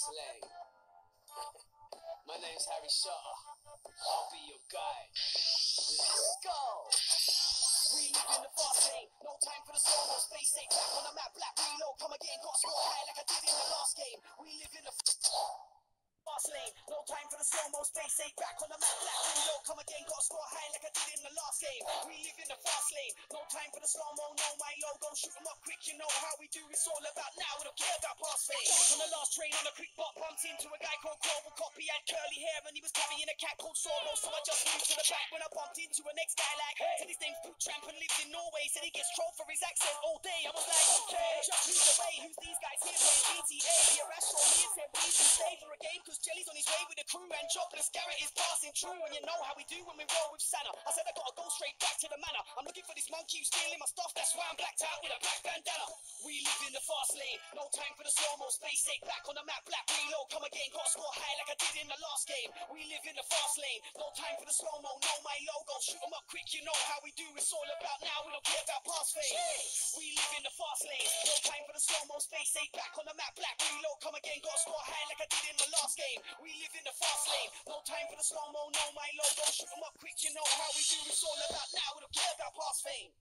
fast lane. My name's Harry Shaw. I'll be your guide. Let's go. We live in the fast lane. No time for the slow mo. Stay safe. Back on the map. Black reload. Come again. Got to score high like I did in the last game. We live in the fast lane. No time for the slow mo. Stay safe. Back on the map. Black reload. Come again. Got to score high like I did in the last game. We live in the fast lane. No time for the slow mo. Know my logo. Shoot 'em up quick. You know how we do. It's all about now. We don't care about past fame. Jumped on the last train on a quick bop. Bumped into a guy called Clover Cop. He had curly hair and he was carrying a cat called Sorrow. So I just moved to the back when I bumped into a next guy like, hey. Said his name's Boot Tramp and lives in Norway. Said he gets trolled for his accent all day. I was like, okay, just who's away? Who's these guys here playing GTA? The arrest on me and said we can stay for a game cause Jelly's on his way with the crew and Jobless Garrett is passing through. And you know how we do when we roll with Santa. I said I gotta go straight back to the manor. I'm looking for this monkey who's stealing my stuff. That's why I'm blacked out with a black bandana. We live in the fast lane. No time for the slow-mo. Space safe. Back on the map. Black reload. Come again. Got to score high like I did in the last game. We live in the fast lane. No time for the slow-mo. Know my logo. Shoot 'em up quick. You know how we do. It's all about now. We don't care about past fame. We live in the fast lane. No time for the slow-mo. Space safe. Back on the map. Black reload. Come again. Got to score high like I did in the last game. We live in the fast lane. No time for the slow-mo. Know my logo. Shoot 'em up quick. You know how we do. It's all about now. We don't care about past fame.